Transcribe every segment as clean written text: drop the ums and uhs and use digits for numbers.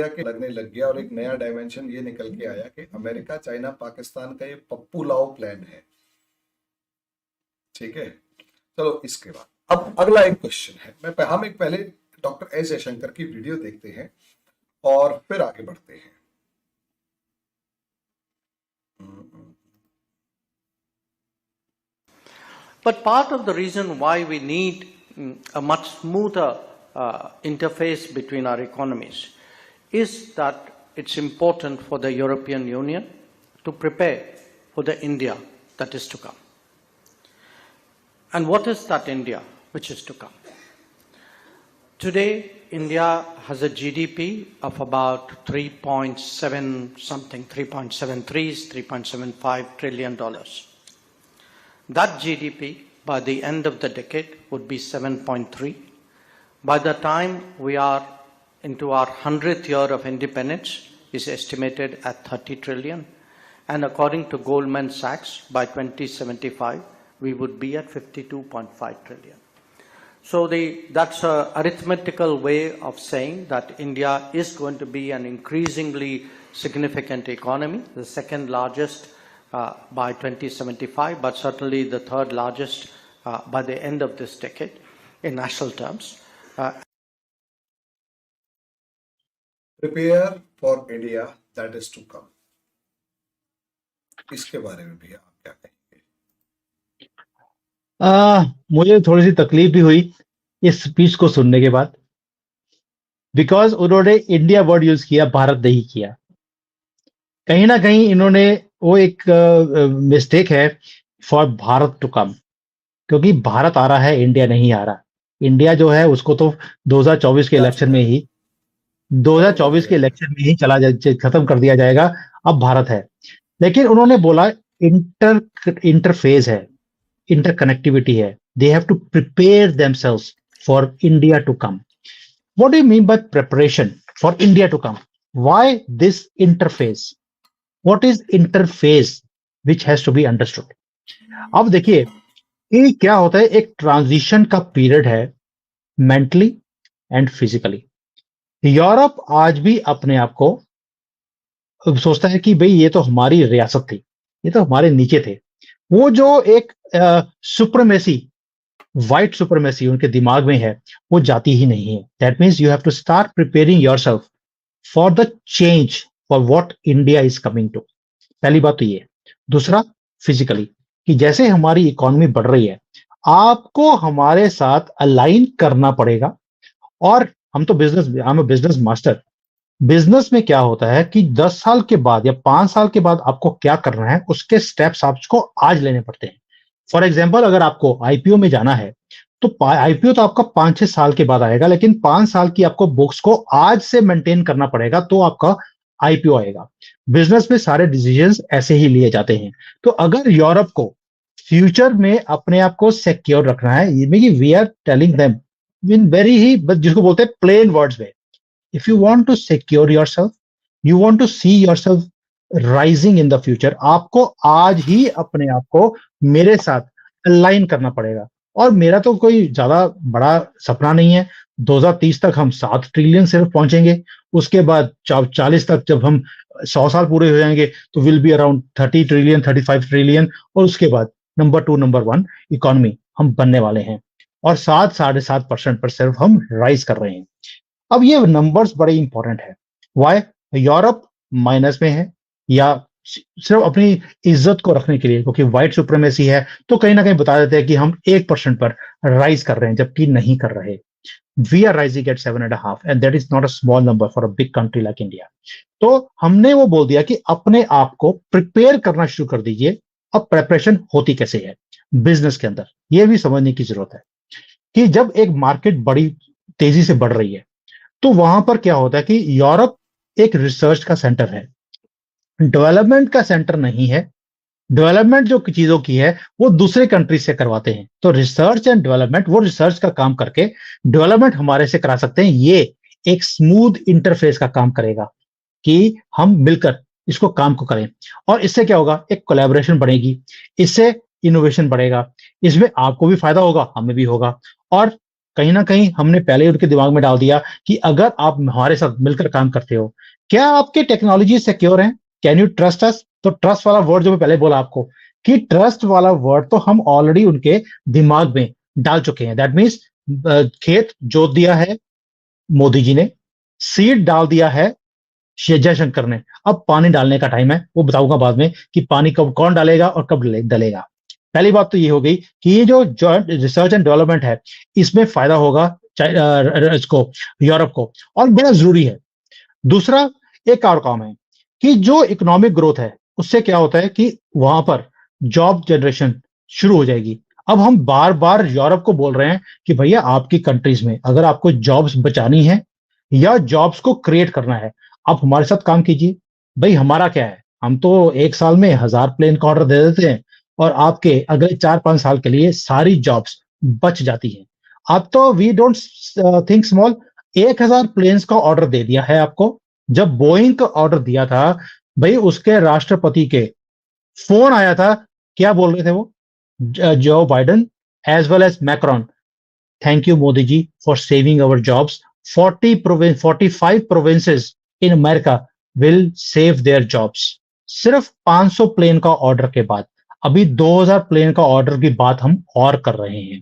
के लगने लग गया और एक नया डायमेंशन ये निकल के आया कि अमेरिका, चाइना, पाकिस्तान का ये पप्पू लाओ प्लान है। ठीक है, चलो इसके बाद अब अगला एक क्वेश्चन है। हम एक पहले डॉक्टर एस जयशंकर की वीडियो देखते हैं और फिर आगे बढ़ते हैं। But part of the reason why we need a much smoother interface between our economies is that it's important for the European Union to prepare for the India that is to come. And what is that India which is to come? Today, India has a GDP of about 3.7 something, 3.73, $3.75 trillion. That GDP by the end of the decade would be 7.3. By the time we are into our 100th year of independence, is estimated at 30 trillion. And according to Goldman Sachs, by 2075, we would be at 52.5 trillion. So that's an arithmetical way of saying that India is going to be an increasingly significant economy, the second largest by 2075, but certainly the third largest by the end of this decade in national terms. Prepare for India that is to come. इसके बारे में भी आप क्या कहेंगे? मुझे थोड़ी सी तकलीफ भी हुई इस स्पीच को सुनने के बाद, बिकॉज उन्होंने इंडिया वर्ड यूज किया, भारत नहीं किया। कहीं ना कहीं इन्होंने वो एक मिस्टेक है फॉर भारत टू कम, क्योंकि भारत आ रहा है, इंडिया नहीं आ रहा। इंडिया जो है उसको तो 2024 के इलेक्शन में ही खत्म कर दिया जाएगा। अब भारत है, लेकिन उन्होंने बोला इंटरफेस है, इंटरकनेक्टिविटी है। They have to prepare themselves for India to come. What do you mean by preparation for India to come? Why this interface? What is interface which has to be understood? अब देखिए ये क्या होता है, एक transition का period है mentally and physically. Europe आज भी अपने आप को सोचता है कि भाई ये तो हमारी रियासत थी, ये तो हमारे नीचे थे। वो जो एक सुप्रीमेसी, व्हाइट सुप्रीमेसी उनके दिमाग में है, वो जाती ही नहीं है। That means you have to start preparing yourself for the change for what India is coming to. पहली बात तो ये। दूसरा, फिजिकली, कि जैसे हमारी इकोनॉमी बढ़ रही है, आपको हमारे साथ अलाइन करना पड़ेगा। और हम तो बिजनेस मास्टर। बिजनेस में क्या होता है कि 10 साल के बाद या 5 साल के बाद आपको क्या करना है, उसके स्टेप्स आपको आज लेने पड़ते हैं। फॉर एग्जाम्पल, अगर आपको आईपीओ में जाना है तो आईपीओ तो आपका 5-6 साल के बाद आएगा, लेकिन 5 साल की आपको बुक्स को आज से मेंटेन करना पड़ेगा, तो आपका आईपीओ आएगा। बिजनेस में सारे डिसीजंस ऐसे ही लिए जाते हैं। तो अगर यूरोप को फ्यूचर में अपने आप को सिक्योर रखना है, we are telling them in very ही, जिसको बोलते हैं प्लेन वर्ड्स में, if you want to secure yourself, you want to see yourself rising in the future, आपको आज ही अपने आप को मेरे साथ अलाइन करना पड़ेगा। और मेरा तो कोई ज्यादा बड़ा सपना नहीं है। 2030 तक हम 7 ट्रिलियन सिर्फ पहुंचेंगे, उसके बाद 40 तक जब हम 100 साल पूरे हो जाएंगे तो will be around 30 trillion, 35 trillion, और उसके बाद नंबर 2, नंबर 1 इकोनॉमी हम बनने वाले हैं। और 7-7.5% पर सिर्फ हम राइज कर रहे हैं। अब ये नंबर्स बड़े इंपॉर्टेंट है। वाई? यूरोप माइनस में है, या सिर्फ अपनी इज्जत को रखने के लिए, क्योंकि व्हाइट सुप्रीमेसी है, तो कहीं ना कहीं बता देते हैं कि हम 1% पर राइज कर रहे हैं, जबकि नहीं कर रहे। We are rising at 7.5, and that is not a small number for a big country like India. तो हमने वो बोल दिया कि अपने आप को प्रिपेयर करना शुरू कर दीजिए। अब प्रिपरेशन होती कैसे है बिजनेस के अंदर, ये भी समझने की जरूरत है कि जब एक मार्केट बड़ी तेजी से बढ़ रही है, तो वहां पर क्या होता है कि यूरोप एक रिसर्च का सेंटर है, डेवलपमेंट का सेंटर नहीं है। डेवलपमेंट जो चीजों की है वो दूसरे कंट्री से करवाते हैं। तो रिसर्च एंड डेवलपमेंट, वो रिसर्च का काम करके डेवलपमेंट हमारे से करा सकते हैं। ये एक स्मूथ इंटरफेस का काम करेगा कि हम मिलकर इसको काम को करें। और इससे क्या होगा, एक कोलैबोरेशन बढ़ेगी, इससे इनोवेशन बढ़ेगा, इसमें आपको भी फायदा होगा, हमें भी होगा। और कहीं ना कहीं हमने पहले ही उनके दिमाग में डाल दिया कि अगर आप हमारे साथ मिलकर काम करते हो, क्या आपकी टेक्नोलॉजी सिक्योर है, कैन यू ट्रस्ट अस? तो ट्रस्ट वाला वर्ड जो मैं पहले बोला आपको, कि ट्रस्ट वाला वर्ड तो हम ऑलरेडी उनके दिमाग में डाल चुके हैं। दैट मीन्स खेत जोत दिया है मोदी जी ने, सीड डाल दिया है जयशंकर ने, अब पानी डालने का टाइम है। वो बताऊंगा बाद में कि पानी कब कौन डालेगा और कब डलेगा। पहली बात तो ये हो गई कि ये जो जॉइंट रिसर्च एंड डेवलपमेंट है, इसमें फायदा होगा इसको, यूरोप को, और बड़ा जरूरी है। दूसरा एक और काम है कि जो इकोनॉमिक ग्रोथ है उससे क्या होता है कि वहां पर जॉब जनरेशन शुरू हो जाएगी। अब हम बार बार यूरोप को बोल रहे हैं कि भैया आपकी कंट्रीज में अगर आपको जॉब्स बचानी है या जॉब्स को क्रिएट करना है, आप हमारे साथ काम कीजिए। भाई हमारा क्या है, हम तो एक साल में 1000 प्लेन का ऑर्डर दे देते हैं और आपके अगले 4-5 साल के लिए सारी जॉब्स बच जाती हैं। अब तो we don't think small, 1000 planes का ऑर्डर दे दिया है आपको। जब बोइंग का ऑर्डर दिया था, भाई उसके राष्ट्रपति के फोन आया था, क्या बोल रहे थे वो, जो Biden as well as Macron, thank you Modi ji for saving our jobs. 45 provinces in America will save their jobs. सिर्फ 500 प्लेन का ऑर्डर के बाद अभी 2000 प्लेन का ऑर्डर की बात हम और कर रहे हैं।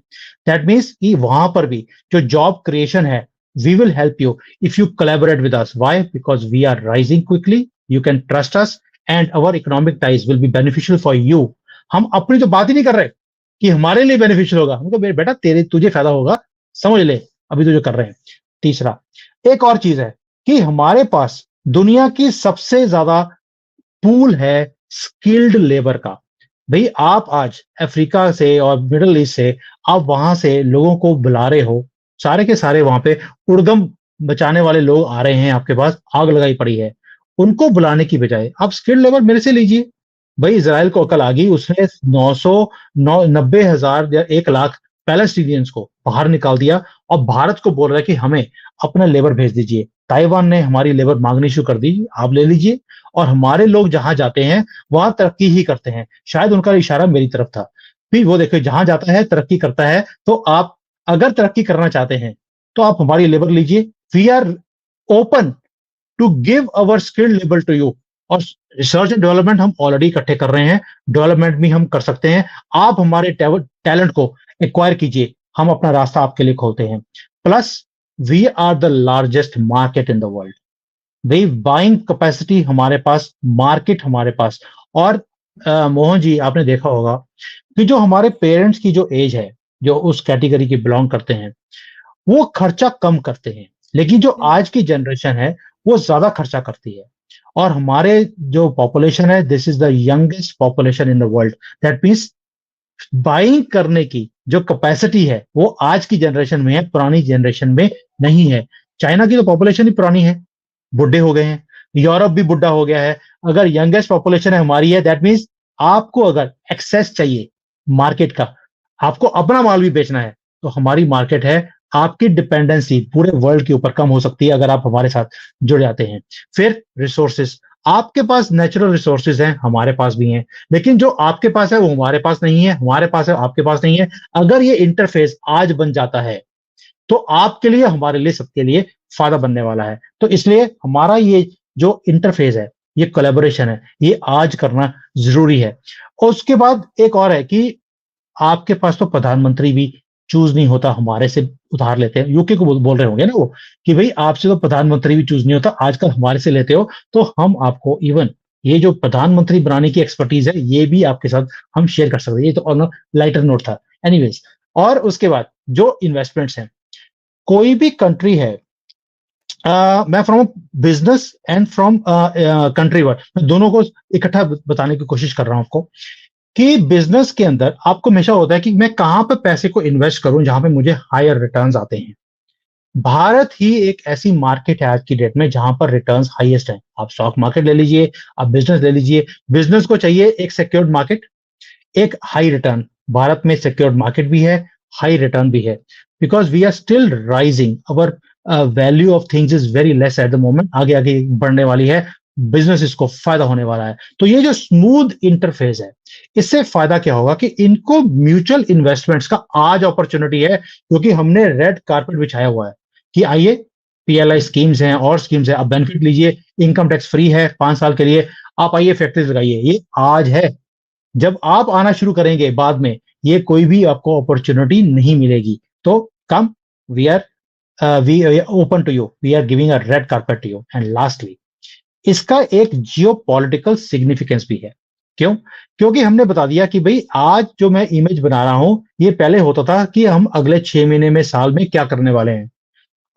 दैट मीन्स कि वहां पर भी जो जॉब क्रिएशन है, we will help you if you collaborate with us. Why? Because we are rising quickly, you can trust us and our economic ties will be beneficial for you. हम अपनी तो बात ही नहीं कर रहे कि हमारे लिए बेनिफिशियल होगा, हमको बेटा तेरे तुझे फायदा होगा, समझ ले अभी तो जो कर रहे हैं। तीसरा एक और चीज है कि हमारे पास दुनिया की सबसे ज्यादा पूल है स्किल्ड लेबर का। भाई आप आज अफ्रीका से और मिडिल ईस्ट से आप वहां से लोगों को बुला रहे हो, सारे के सारे वहां पे उड़दम बचाने वाले लोग आ रहे हैं आपके पास, आग लगाई पड़ी है। उनको बुलाने की बजाय आप स्किल्ड लेबर मेरे से लीजिए। भाई इजराइल को अकल आ गई, उसने 90,000 या 1 लाख पैलेस्टीनियंस को बाहर निकाल दिया और भारत को बोल रहा है कि हमें अपना लेबर भेज दीजिए। ताइवान ने हमारी लेबर मांगनी शुरू कर दी, आप ले लीजिए। और हमारे लोग जहां जाते हैं वहां तरक्की ही करते हैं। शायद उनका इशारा मेरी तरफ था। फिर वो देखो जहां जाता है तरक्की करता है। तो आप अगर तरक्की करना चाहते हैं तो आप हमारी लेबर लीजिए। We are open to give our skilled labour to you. और रिसर्च एंड डेवलपमेंट हम ऑलरेडी इकट्ठे कर रहे हैं, डेवलपमेंट भी हम कर सकते हैं। आप हमारे टैलेंट को एक्वायर कीजिए, हम अपना रास्ता आपके लिए खोलते हैं। Plus we are the largest market in the world. भाई बाइंग कैपेसिटी हमारे पास, मार्केट हमारे पास। और मोहन जी आपने देखा होगा कि जो हमारे पेरेंट्स की जो एज है, जो उस कैटेगरी के बिलोंग करते हैं, वो खर्चा कम करते हैं, लेकिन जो आज की जनरेशन है वो ज्यादा खर्चा करती है। और हमारे जो पॉपुलेशन है, this is the youngest population in the world. That means buying करने की जो कैपेसिटी है वो आज की जनरेशन में है, पुरानी जनरेशन में नहीं है। चाइना की तो पॉपुलेशन ही पुरानी है, बुढ़े हो गए हैं। यूरोप भी बुढ़ा हो गया है। अगर यंगेस्ट पॉपुलेशन है हमारी है, दैट मीन्स आपको अगर एक्सेस चाहिए मार्केट का, आपको अपना माल भी बेचना है, तो हमारी मार्केट है। आपकी डिपेंडेंसी पूरे वर्ल्ड के ऊपर कम हो सकती है अगर आप हमारे साथ जुड़ जाते हैं। फिर रिसोर्सेस, आपके पास नेचुरल रिसोर्सेज हैं, हमारे पास भी हैं, लेकिन जो आपके पास है वो हमारे पास नहीं है, हमारे पास है आपके पास नहीं है। अगर ये इंटरफेस आज बन जाता है तो आपके लिए, हमारे लिए, सबके लिए फायदा बनने वाला है। तो इसलिए हमारा ये जो इंटरफेस है, ये कोलैबोरेशन है, ये आज करना जरूरी है। और उसके बाद एक और है कि आपके पास तो प्रधानमंत्री भी चूज नहीं होता, हमारे से उधार लेते हैं। यूके को बोल रहे होंगे ना वो कि भाई आपसे तो प्रधानमंत्री भी चूज नहीं होता, आजकल हमारे से लेते हो। तो हम आपको इवन ये जो प्रधानमंत्री बनाने की एक्सपर्टीज है, ये भी आपके साथ हम शेयर कर सकते हैं। ये तो ऑन लाइटर नोट था। एनीवेज, और उसके बाद जो इन्वेस्टमेंट्स हैं, कोई भी कंट्री है, मैं from business and from country word, मैं दोनों को इकट्ठा बताने की कोशिश कर रहा हूं आपको कि बिजनेस के अंदर आपको हमेशा होता है कि मैं कहां पे पैसे को इन्वेस्ट करूं जहां पे मुझे हायर रिटर्न्स आते हैं। भारत ही एक ऐसी मार्केट है आज की डेट में जहां पर रिटर्न्स हाईएस्ट हैं। आप स्टॉक मार्केट ले लीजिए, आप बिजनेस ले लीजिए। बिजनेस को चाहिए एक सिक्योर्ड मार्केट, एक हाई रिटर्न। भारत में सिक्योर्ड मार्केट भी है, हाई रिटर्न भी है, because we are still rising. Our value of things is very less at the moment, आगे आगे बढ़ने वाली है। बिजनेस इसको फायदा होने वाला है। तो ये जो स्मूथ इंटरफेस है, इससे फायदा क्या होगा कि इनको म्यूचुअल इन्वेस्टमेंट्स का आज अपॉर्चुनिटी है, क्योंकि हमने रेड कारपेट बिछाया हुआ है कि आइए, पीएलआई स्कीम्स हैं और स्कीम्स हैं, आप बेनिफिट लीजिए, इनकम टैक्स फ्री है 5 साल के लिए, आप आइए फैक्ट्रीज लगाइए। ये आज है, जब आप आना शुरू करेंगे बाद में, ये कोई भी आपको अपॉर्चुनिटी नहीं मिलेगी। तो come, we are we open to you, we are giving a red carpet to you. And lastly, इसका एक जियो पॉलिटिकल सिग्निफिकेंस भी है। क्यों? क्योंकि हमने बता दिया कि भाई आज जो मैं इमेज बना रहा हूं, ये पहले होता था कि हम अगले 6 महीने में, साल में क्या करने वाले हैं।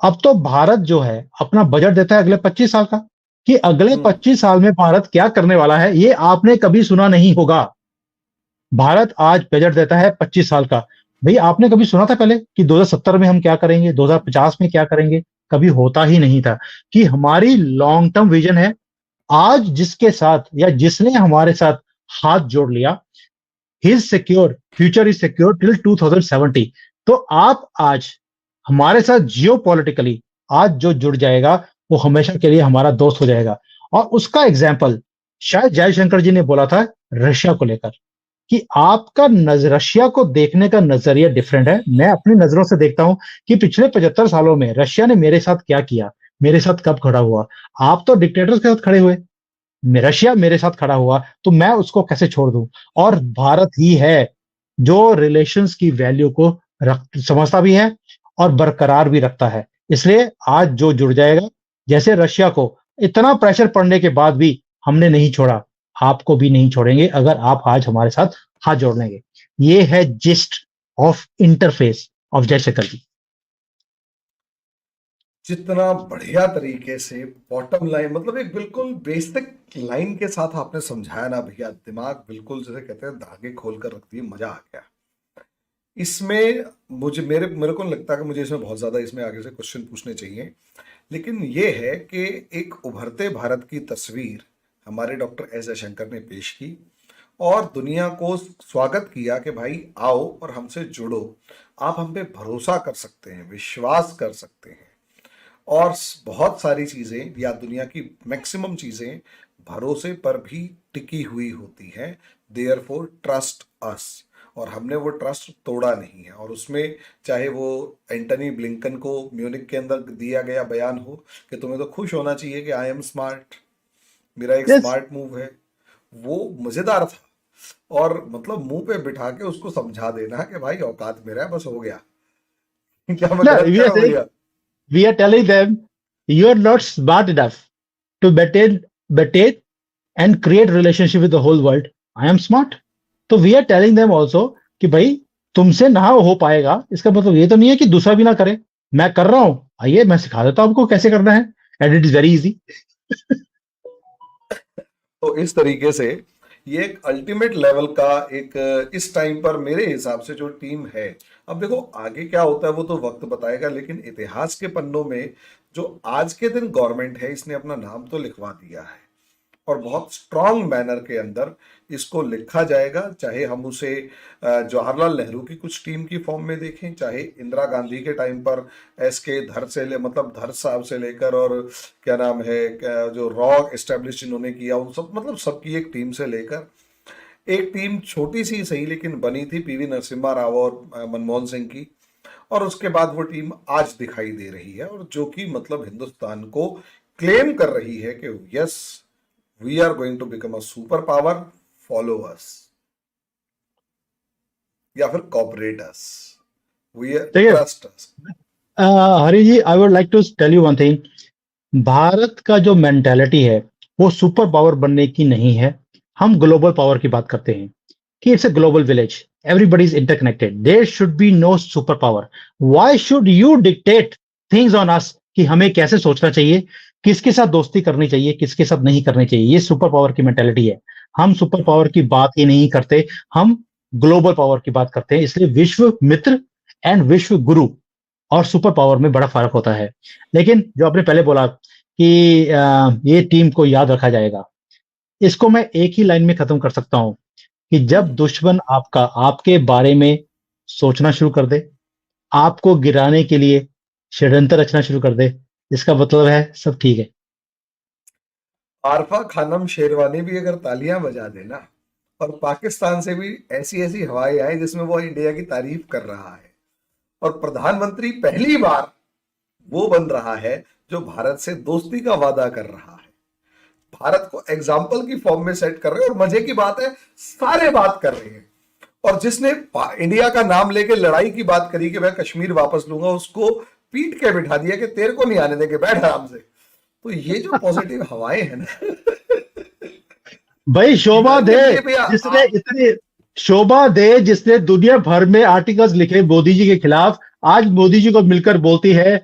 अब तो भारत जो है अपना बजट देता है अगले 25 साल का, कि अगले 25 साल में भारत क्या करने वाला है, ये आपने कभी सुना नहीं होगा। भारत आज बजट देता है 25 साल का। भाई आपने कभी सुना था पहले कि 2070 में हम क्या करेंगे, 2050 में क्या करेंगे? कभी होता ही नहीं था। कि हमारी लॉन्ग टर्म विजन है। आज जिसके साथ या जिसने हमारे साथ हाथ जोड़ लिया, his secure, future is secure till 2070। तो आप आज हमारे साथ जियो पॉलिटिकली आज जो जुड़ जाएगा, वो हमेशा के लिए हमारा दोस्त हो जाएगा। और उसका एग्जाम्पल शायद जयशंकर जी ने बोला था रशिया को लेकर, कि आपका रशिया को देखने का नजरिया डिफरेंट है। मैं अपनी नजरों से देखता हूं कि पिछले 75 सालों में रशिया ने मेरे साथ क्या किया, मेरे साथ कब खड़ा हुआ। आप तो डिक्टेटर्स के साथ खड़े हुए, रशिया मेरे साथ खड़ा हुआ, तो मैं उसको कैसे छोड़ दूं? और भारत ही है जो रिलेशंस की वैल्यू को समझता भी है और बरकरार भी रखता है। इसलिए आज जो जुड़ जाएगा, जैसे रशिया को इतना प्रेशर पड़ने के बाद भी हमने नहीं छोड़ा, आपको भी नहीं छोड़ेंगे अगर आप आज हमारे साथ हाथ जोड़ लेंगे। ये है gist of interface of Jaishankar ji. जितना बढ़िया तरीके से बॉटम लाइन, मतलब एक बिल्कुल बेसिक लाइन के साथ आपने समझाया ना भैया, दिमाग बिल्कुल जैसे कहते हैं धागे खोल कर रख दिए, मजा आ गया इसमें। मुझे मेरे मेरे को नहीं लगता कि मुझे इसमें बहुत ज्यादा इसमें आगे से क्वेश्चन पूछने चाहिए। लेकिन ये है कि एक उभरते भारत की तस्वीर हमारे डॉक्टर एस जयशंकर ने पेश की और दुनिया को स्वागत किया कि भाई आओ और हमसे जुड़ो, आप हम पे भरोसा कर सकते हैं, विश्वास कर सकते हैं। और बहुत सारी चीजें या दुनिया की मैक्सिमम चीजें भरोसे पर भी टिकी हुई होती हैं। Therefore trust us. और हमने वो ट्रस्ट तोड़ा नहीं है। और उसमें चाहे वो एंटनी ब्लिंकन को म्यूनिक के अंदर दिया गया बयान हो कि तुम्हें तो खुश होना चाहिए कि आई एम स्मार्ट, मेरा एक यस, स्मार्ट मूव है, वो मजेदार था। और मतलब मुंह पे बिठा के उसको समझा देना कि भाई औकात मेरा है, बस हो गया। क्या मैं गलत वी कह आर रहा हूँ सेइंग, भैया? We are telling them you are not smart enough to better and create relationship with the whole world. I am smart. तो we are telling them also कि भाई तुमसे ना हो पाएगा, इसका मतलब ये तो नहीं है कि दूसरा भी ना करे। मैं कर रहा हूं, आइए मैं सिखा देता हूं आपको कैसे करना है, and it is very easy. तो इस तरीके से ये एक अल्टीमेट लेवल का एक इस टाइम पर मेरे हिसाब से जो टीम है। अब देखो आगे क्या होता है वो तो वक्त बताएगा, लेकिन इतिहास के पन्नों में जो आज के दिन गवर्नमेंट है, इसने अपना नाम तो लिखवा दिया है और बहुत स्ट्रांग मैनर के अंदर इसको लिखा जाएगा। चाहे हम उसे जवाहरलाल नेहरू की कुछ टीम की फॉर्म में देखें, चाहे इंदिरा गांधी के टाइम पर एस के धर से मतलब धर साहब से लेकर, और क्या नाम है जो रॉ एस्टेब्लिश इन्होंने किया, उन सब मतलब सबकी एक टीम से लेकर एक टीम छोटी सी सही लेकिन बनी थी पीवी नरसिम्हा राव और मनमोहन सिंह की। और उसके बाद वो टीम आज दिखाई दे रही है और जो कि मतलब हिंदुस्तान को क्लेम कर रही है कि yes, we are going to become a superpower, follow us या फिर cooperate us, we are देखिए trust us। Hari ji, I would like to tell you one thing. Bharat का जो मेंटेलिटी है वो सुपर पावर बनने की नहीं है। हम ग्लोबल पावर की बात करते हैं कि it's a global village, everybody is interconnected, there should be no super power. Why should you dictate things on us कि हमें कैसे सोचना चाहिए, किसके साथ दोस्ती करनी चाहिए, किसके साथ नहीं करनी चाहिए? ये सुपर पावर की मेंटेलिटी है। हम सुपर पावर की बात ही नहीं करते, हम ग्लोबल पावर की बात करते हैं। इसलिए विश्व मित्र एंड विश्व गुरु और सुपर पावर में बड़ा फर्क होता है। लेकिन जो आपने पहले बोला कि ये टीम को याद रखा जाएगा, इसको मैं एक ही लाइन में खत्म कर सकता हूं कि जब दुश्मन आपका आपके बारे में सोचना शुरू कर दे, आपको गिराने के लिए षड्यंत्र रचना शुरू कर दे, इसका मतलब है सब ठीक है। आरफा खानम शेरवानी भी अगर तालियां बजा देना और पाकिस्तान से भी ऐसी ऐसी हवाएं आए जिसमें वो इंडिया की तारीफ कर रहा है और प्रधानमंत्री पहली बार वो बन रहा है जो भारत से दोस्ती का वादा कर रहा है, भारत को एग्जाम्पल की फॉर्म में सेट कर रहे हैं। और मजे की बात है, सारे बात कर रहे हैं। और जिसने इंडिया का नाम लेके लड़ाई की बात करी कि मैं कश्मीर वापस लूंगा, उसको पीट के बिठा दिया कि तेरे को नहीं आने देंगे, बैठ आराम से। तो ये जो पॉजिटिव हवाएं हैं ना भाई शोभा दे ये भैया जिसने इतने शोभा दे जिसने दुनिया भर में आर्टिकल्स लिखे मोदी जी के खिलाफ, आज मोदी जी को मिलकर बोलती है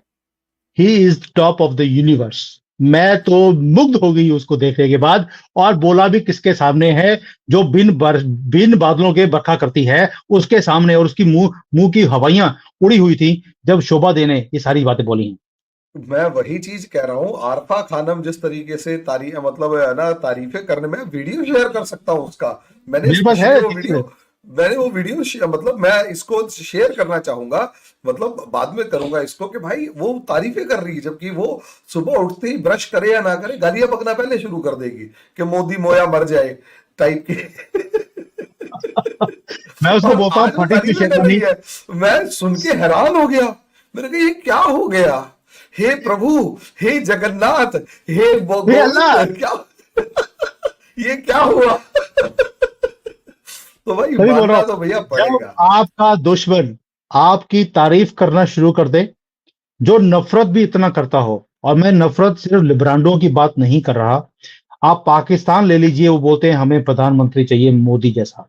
he is top of the universe. मैं तो मुग्ध हो गई उसको देखने के बाद। और बोला भी किसके सामने है, जो बिन बादलों के बरखा करती है उसके सामने, और उसकी मुंह की हवाइयां उड़ी हुई थी जब शोभा दे ने ये सारी बातें बोली हैं। मैं वही चीज कह रहा हूँ, आरफा खानम जिस तरीके से तारीफ मतलब है ना, तारीफें करने में वीडियो शेयर कर सकता हूँ उसका। मैंने मेरे पास है मैंने वो वीडियो मतलब मैं इसको शेयर करना चाहूंगा, मतलब बाद में करूंगा इसको, कि भाई वो तारीफें कर रही है जबकि वो सुबह उठते ही ब्रश करे या ना करे गालियां बकना पहले शुरू कर देगी कि मोदी मोया मर जाए टाइप की। मैं उसको और बोलता हूँ आज वो फटी की तारीफें कर शेरवानी। रही है। मैं सुन के हैरान हो गया, मैंने कहा ये क्या हो गया, हे प्रभु, हे जगन्नाथ, हे हे अल्लाह, गोविंद, क्या ये क्या हुआ। तो भाई तभी बोल रहा मानना हूँ, तो भैया जब पड़ेगा। आपका दुश्मन आपकी तारीफ करना शुरू कर दे, जो नफरत भी इतना करता हो, और मैं नफरत सिर्फ लिबरांडों की बात नहीं कर रहा, आप पाकिस्तान ले लीजिए, वो बोलते हैं हमें प्रधानमंत्री चाहिए मोदी जैसा।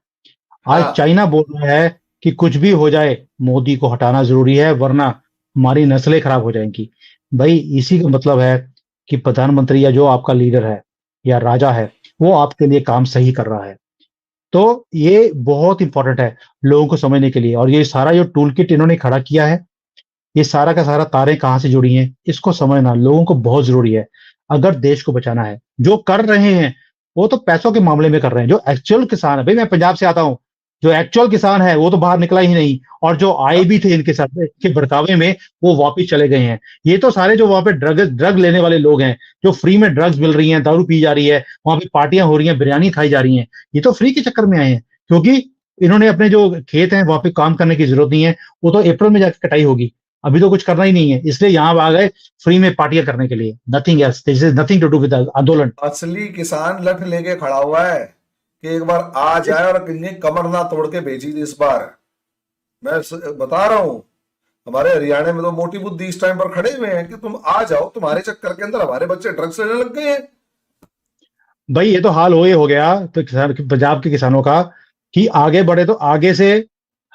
आज हाँ चाइना बोल रहा है कि कुछ भी हो जाए मोदी को हटाना जरूरी है वरना हमारी नस्लें खराब हो जाएंगी। भाई इसी का मतलब है कि प्रधानमंत्री या जो आपका लीडर है या राजा है वो आपके लिए काम सही कर रहा है। तो ये बहुत इंपॉर्टेंट है लोगों को समझने के लिए। और ये सारा जो टूल किट इन्होंने खड़ा किया है, ये सारा का सारा तारें कहाँ से जुड़ी हैं इसको समझना लोगों को बहुत जरूरी है अगर देश को बचाना है। जो कर रहे हैं वो तो पैसों के मामले में कर रहे हैं, जो एक्चुअल किसान है, भाई मैं पंजाब से आता हूं, जो एक्चुअल किसान है वो तो बाहर निकला ही नहीं, और जो आए भी थे इनके साथ के भड़कावे में वो वापिस चले गए हैं। ये तो सारे जो वहां पे ड्रग लेने वाले लोग हैं, जो फ्री में ड्रग्स मिल रही हैं, दारू पी जा रही है, वहां पे पार्टियां हो रही हैं, बिरयानी खाई जा रही हैं, ये तो फ्री के चक्कर में आए हैं। क्योंकि इन्होंने अपने जो खेत हैं वहां पे काम करने की जरूरत नहीं है, वो तो अप्रैल में जाकर कटाई होगी, अभी तो कुछ करना ही नहीं है, इसलिए यहाँ आ गए फ्री में पार्टियां करने के लिए। Nothing else, this is nothing to do with आंदोलन। असली किसान लठ लेके खड़ा हुआ है कि एक बार आ जाए और किन्हीं कमर ना तोड़ के भेजी थी इस बार। बता रहा हूं, हमारे हरियाणा में तो मोटी बुद्धि इस टाइम पर खड़े हुए हैं कि तुम आ जाओ, तुम्हारे चक्कर के अंदर हमारे बच्चे ड्रग्स लेने लग गए हैं। भाई ये तो हाल हो गया तो किसान, पंजाब के किसानों का, कि आगे बढ़े तो आगे से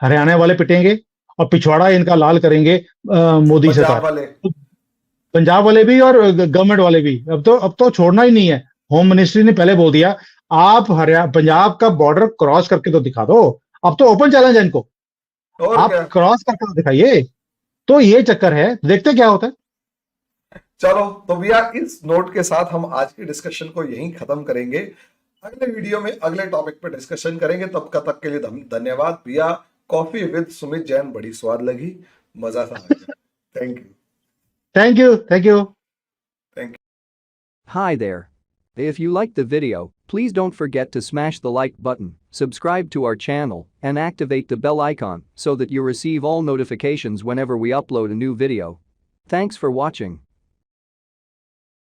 हरियाणा वाले पिटेंगे और पिछवाड़ा इनका लाल करेंगे मोदी पंजाब सरकार। वाले तो पंजाब वाले भी और गवर्नमेंट वाले भी, अब तो छोड़ना ही नहीं है। होम मिनिस्ट्री ने पहले बोल दिया, आप हरियाणा पंजाब का बॉर्डर क्रॉस करके तो दिखा दो। अब तो ओपन चैलेंज है इनको, और आप क्या। क्रॉस करके तो दिखाइए। तो ये चक्कर है, देखते क्या होता है। चलो तो भैया इस नोट के साथ हम आज की डिस्कशन को यहीं खत्म करेंगे। अगले वीडियो में अगले टॉपिक पे डिस्कशन करेंगे, तब का तक के लिए धन्यवाद भैया। कॉफी विद सुमित जैन बड़ी स्वाद लगी, मजा सा आ गया। Thank you. Thank you, thank you. Thank you. Hi there. If you liked the video, please don't forget to smash the like button, subscribe to our channel, and activate the bell icon so that you receive all notifications whenever we upload a new video. Thanks for watching.